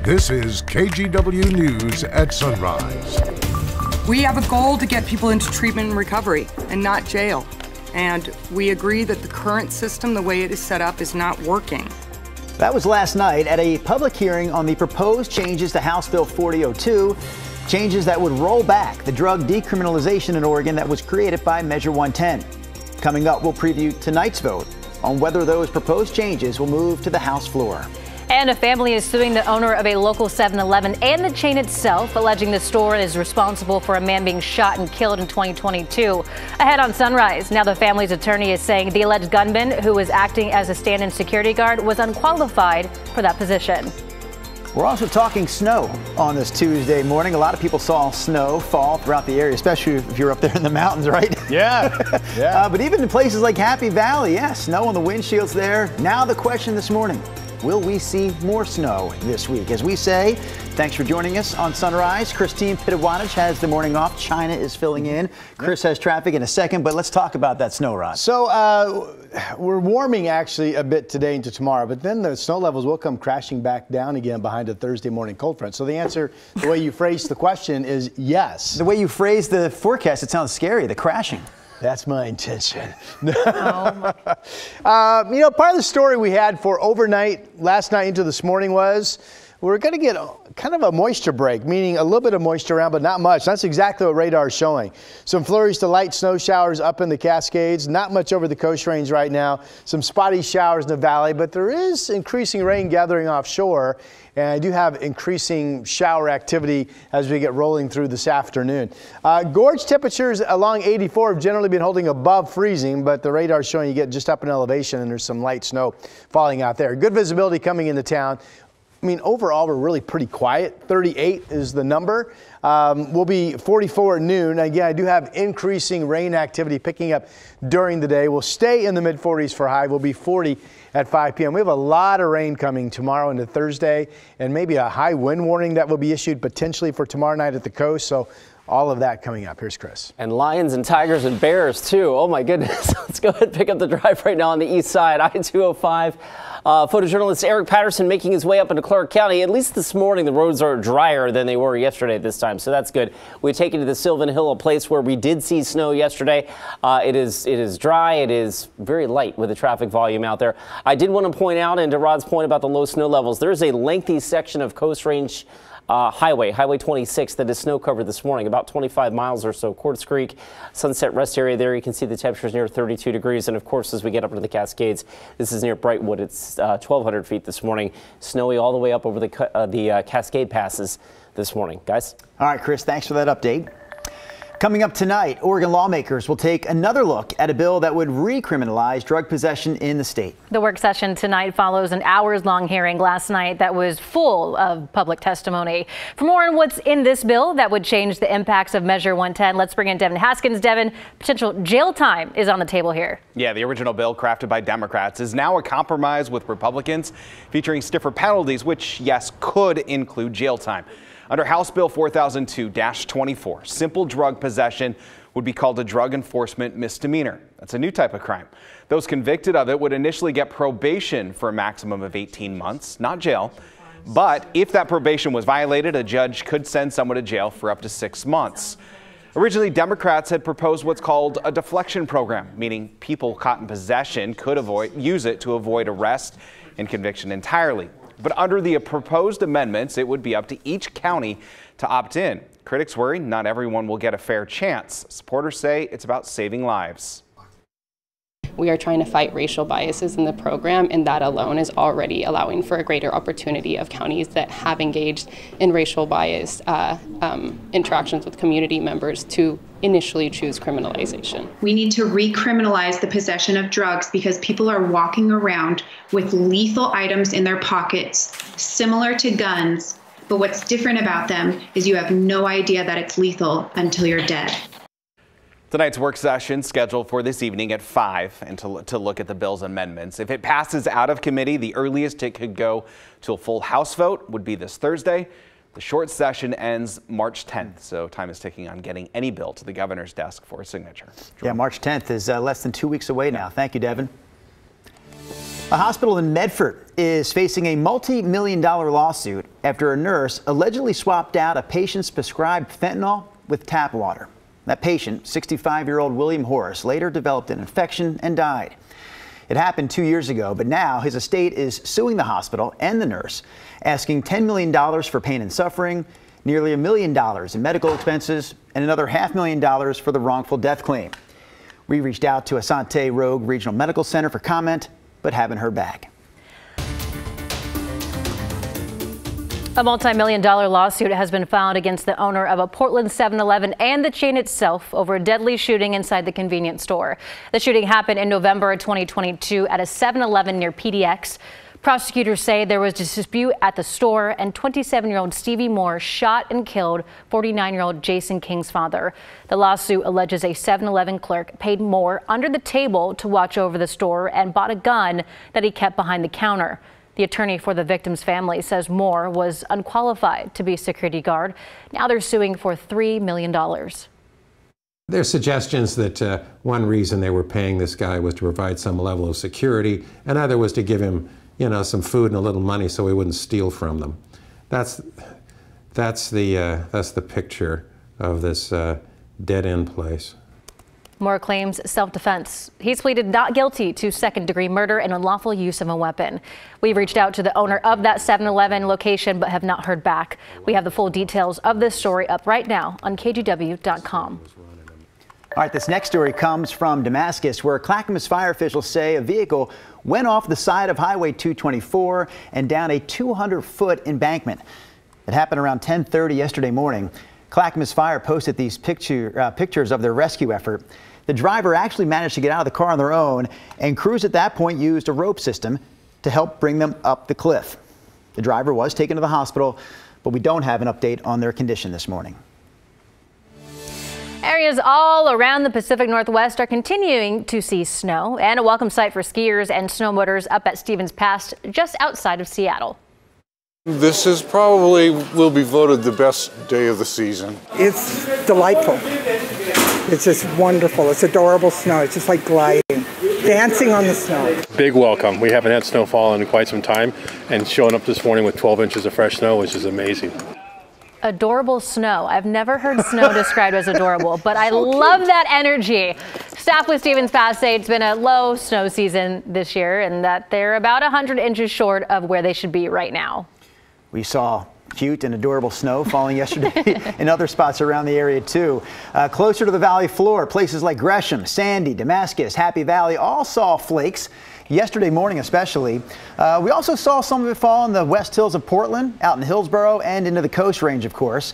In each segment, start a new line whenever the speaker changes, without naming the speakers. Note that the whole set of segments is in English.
This is KGW News at Sunrise.
We have a goal to get people into treatment and recovery and not jail. And we agree that the current system, the way it is set up, is not working.
That was last night at a public hearing on the proposed changes to House Bill 4002, changes that would roll back the drug decriminalization in Oregon that was created by Measure 110. Coming up, we'll preview tonight's vote on whether those proposed changes will move to the House floor.
And a family is suing the owner of a local 7-Eleven and the chain itself, alleging the store is responsible for a man being shot and killed in 2022. Ahead on Sunrise, now the family's attorney is saying the alleged gunman, who was acting as a stand-in security guard, was unqualified for that position.
We're also talking snow on this Tuesday morning. A lot of people saw snow fall throughout the area, especially if you're up there in the mountains, right?
Yeah, yeah.
But even in places like Happy Valley, yeah, snow on the windshields there. Now the question this morning, will we see more snow this week? As we say, thanks for joining us on Sunrise. Christine Pitawanich has the morning off. China is filling in. Chris has traffic in a second, but let's talk about that snow, Rod.
So we're warming actually a bit today into tomorrow, but then the snow levels will come crashing back down again behind a Thursday morning cold front. So the answer, the way you phrased the question, is yes.
The way you phrased the forecast, it sounds scary, the crashing.
That's my intention. Part of the story we had for overnight, last night into this morning was we're going to get kind of a moisture break, meaning a little bit of moisture around, but not much. That's exactly what radar is showing. Some flurries to light snow showers up in the Cascades, not much over the Coast Range right now. Some spotty showers in the valley, but there is increasing rain gathering offshore. And I do have increasing shower activity as we get rolling through this afternoon. Gorge temperatures along 84 have generally been holding above freezing, but the radar is showing you get just up in elevation and there's some light snow falling out there. Good visibility coming into town. I mean, overall, we're really pretty quiet. 38 is the number. We'll be 44 at noon. Again, I do have increasing rain activity picking up during the day. We'll stay in the mid-40s for high. We'll be 40 at 5 p.m. We have a lot of rain coming tomorrow into Thursday, and maybe a high wind warning that will be issued potentially for tomorrow night at the coast. So all of that coming up. Here's Chris.
And lions and tigers and bears, too. Oh, my goodness. Let's go ahead and pick up the drive right now on the east side, I-205. Photojournalist Eric Patterson making his way up into Clark County. At least this morning, the roads are drier than they were yesterday at this time, so that's good. We take you to the Sylvan Hill, a place where we did see snow yesterday. It is dry. It is very light with the traffic volume out there. I did want to point out, and to Rod's point about the low snow levels, there's a lengthy section of Coast Range Highway 26 that is snow covered this morning, about 25 miles or so. Quartz Creek, Sunset Rest area there. You can see the temperatures near 32 degrees. And of course, as we get up into the Cascades, this is near Brightwood. It's 1,200 feet this morning. Snowy all the way up over the Cascade passes this morning. Guys?
All right, Chris, thanks for that update. Coming up tonight, Oregon lawmakers will take another look at a bill that would recriminalize drug possession in the state.
The work session tonight follows an hours-long hearing last night that was full of public testimony. For more on what's in this bill that would change the impacts of Measure 110, let's bring in Devin Haskins. Devin, potential jail time is on the table here.
Yeah, the original bill crafted by Democrats is now a compromise with Republicans, featuring stiffer penalties, which, yes, could include jail time. Under House Bill 4002-24, simple drug possession would be called a drug enforcement misdemeanor. That's a new type of crime. Those convicted of it would initially get probation for a maximum of 18 months, not jail. But if that probation was violated, a judge could send someone to jail for up to 6 months. Originally, Democrats had proposed what's called a deflection program, meaning people caught in possession could use it to avoid arrest and conviction entirely. But under the proposed amendments, it would be up to each county to opt in. Critics worry not everyone will get a fair chance. Supporters say it's about saving lives.
We are trying to fight racial biases in the program, and that alone is already allowing for a greater opportunity of counties that have engaged in racial bias interactions with community members to initially choose criminalization.
We need to recriminalize the possession of drugs because people are walking around with lethal items in their pockets, similar to guns, but what's different about them is you have no idea that it's lethal until you're dead.
Tonight's work session scheduled for this evening at 5 and to look at the bill's amendments. If it passes out of committee, the earliest it could go to a full House vote would be this Thursday. The short session ends March 10th, so time is ticking on getting any bill to the governor's desk for a signature.
Yeah, March 10th is less than 2 weeks away now. Thank you, Devin. A hospital in Medford is facing a multi-million-dollar lawsuit after a nurse allegedly swapped out a patient's prescribed fentanyl with tap water. That patient, 65-year-old William Horace, later developed an infection and died. It happened 2 years ago, but now his estate is suing the hospital and the nurse, asking $10 million for pain and suffering, nearly $1 million in medical expenses, and another $500,000 for the wrongful death claim. We reached out to Asante Rogue Regional Medical Center for comment, but haven't heard back.
A multi-million-dollar lawsuit has been filed against the owner of a Portland 7-Eleven and the chain itself over a deadly shooting inside the convenience store. The shooting happened in November of 2022 at a 7-Eleven near PDX. Prosecutors say there was a dispute at the store and 27-year-old Stevie Moore shot and killed 49-year-old Jason King's father. The lawsuit alleges a 7-Eleven clerk paid Moore under the table to watch over the store and bought a gun that he kept behind the counter. The attorney for the victim's family says Moore was unqualified to be a security guard. Now they're suing for $3 million.
There's suggestions that one reason they were paying this guy was to provide some level of security, and other was to give him, you know, some food and a little money so he wouldn't steal from them. That's the picture of this dead-end place.
Moore claims self-defense. He's pleaded not guilty to second-degree murder and unlawful use of a weapon. We've reached out to the owner of that 7-Eleven location but have not heard back. We have the full details of this story up right now on KGW.com.
All right, this next story comes from Damascus, where Clackamas fire officials say a vehicle went off the side of Highway 224 and down a 200-foot embankment. It happened around 10:30 yesterday morning. Clackamas Fire posted these pictures of their rescue effort. The driver actually managed to get out of the car on their own, and crews at that point used a rope system to help bring them up the cliff. The driver was taken to the hospital, but we don't have an update on their condition this morning.
Areas all around the Pacific Northwest are continuing to see snow, and a welcome sight for skiers and snowboarders up at Stevens Pass just outside of Seattle.
This is probably will be voted the best day of the season.
It's delightful. It's just wonderful. It's adorable snow. It's just like gliding, dancing on the snow.
Big welcome. We haven't had snowfall in quite some time, and showing up this morning with 12 inches of fresh snow is just amazing.
Adorable snow. I've never heard snow described as adorable, but I love that energy. Staff with Stevens Pass say it's been a low snow season this year and that they're about 100 inches short of where they should be right now.
We saw cute and adorable snow falling yesterday in other spots around the area too. Closer to the valley floor, places like Gresham, Sandy, Damascus, Happy Valley all saw flakes yesterday morning especially. We also saw some of it fall in the west hills of Portland, out in Hillsborough, and into the Coast Range, of course.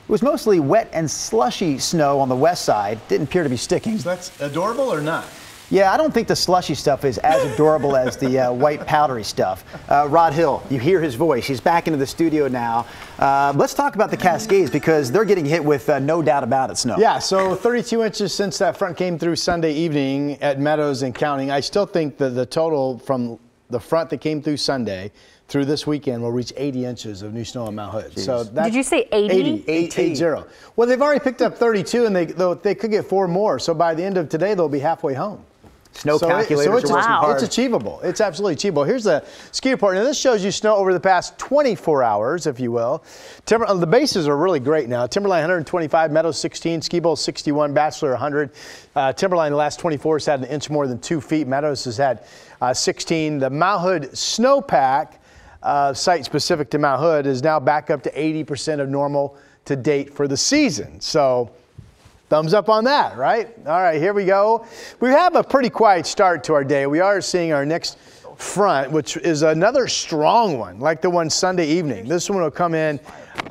It was mostly wet and slushy snow on the west side. Didn't appear to be sticking.
So that's adorable or not?
Yeah, I don't think the slushy stuff is as adorable as the white powdery stuff. Rod Hill, you hear his voice. He's back into the studio now. Let's talk about the Cascades because they're getting hit with no doubt about it snow.
Yeah, so 32 inches since that front came through Sunday evening at Meadows and counting. I still think that the total from the front that came through Sunday through this weekend will reach 80 inches of new snow in Mount Hood.
Jeez.
So that's
Did you say 80?
80. Well, they've already picked up 32 and they could get 4 more. So by the end of today, they'll be halfway home.
Snow calculators are working hard.
It's achievable. It's absolutely achievable. Here's the ski report. Now, this shows you snow over the past 24 hours, if you will. The bases are really great now. Timberline 125, Meadows 16, Ski Bowl 61, Bachelor 100. Timberline the last 24 has had an inch more than 2 feet. Meadows has had 16. The Mount Hood snowpack, site specific to Mount Hood, is now back up to 80% of normal to date for the season. So thumbs up on that, right? All right, here we go. We have a pretty quiet start to our day. We are seeing our next front, which is another strong one, like the one Sunday evening. This one will come in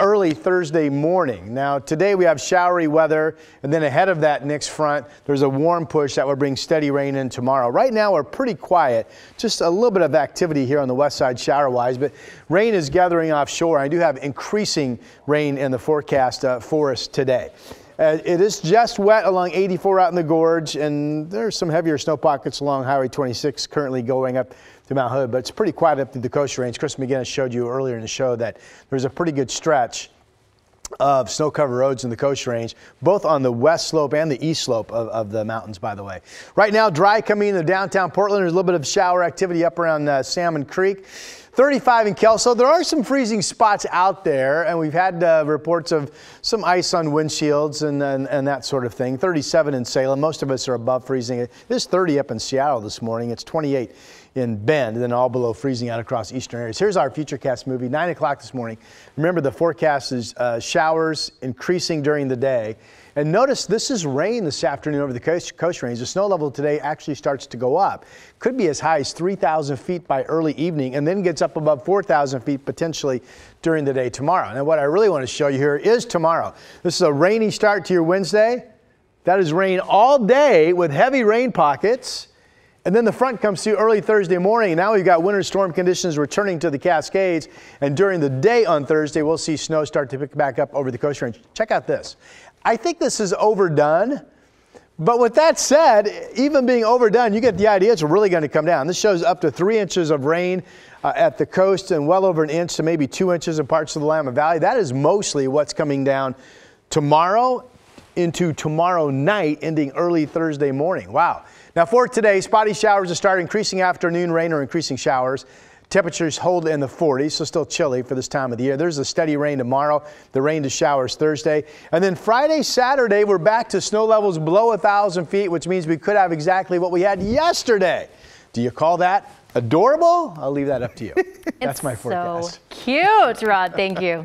early Thursday morning. Now, today we have showery weather, and then ahead of that next front, there's a warm push that will bring steady rain in tomorrow. Right now, we're pretty quiet. Just a little bit of activity here on the west side shower-wise, but rain is gathering offshore. I do have increasing rain in the forecast for us today. It is just wet along 84 out in the gorge, and there's some heavier snow pockets along Highway 26 currently going up to Mount Hood, but it's pretty quiet up through the Coast Range. Chris McGinnis showed you earlier in the show that there's a pretty good stretch of snow-covered roads in the Coast Range, both on the west slope and the east slope of the mountains, by the way. Right now, dry coming into downtown Portland. There's a little bit of shower activity up around Salmon Creek. 35 in Kelso. There are some freezing spots out there, and we've had reports of some ice on windshields and that sort of thing. 37 in Salem. Most of us are above freezing. There's 30 up in Seattle this morning. It's 28 in Bend, and then all below freezing out across eastern areas. Here's our Futurecast movie, 9 o'clock this morning. Remember, the forecast is showers increasing during the day. And notice this is rain this afternoon over the coast range. The snow level today actually starts to go up. Could be as high as 3,000 feet by early evening, and then gets up above 4,000 feet potentially during the day tomorrow. Now, what I really want to show you here is tomorrow. This is a rainy start to your Wednesday. That is rain all day with heavy rain pockets. And then the front comes through early Thursday morning. Now we've got winter storm conditions returning to the Cascades. And during the day on Thursday, we'll see snow start to pick back up over the Coast Range. Check out this. I think this is overdone. But with that said, even being overdone, you get the idea it's really going to come down. This shows up to 3 inches of rain at the coast and well over an inch to maybe 2 inches in parts of the Willamette Valley. That is mostly what's coming down tomorrow into tomorrow night, ending early Thursday morning. Wow. Now for today, spotty showers will start, increasing afternoon rain or increasing showers. Temperatures hold in the 40s, so still chilly for this time of the year. There's a steady rain tomorrow, the rain to showers Thursday. And then Friday, Saturday, we're back to snow levels below 1,000 feet, which means we could have exactly what we had yesterday. Do you call that adorable? I'll leave that up to you. That's my forecast.
So cute, Rod. Thank you.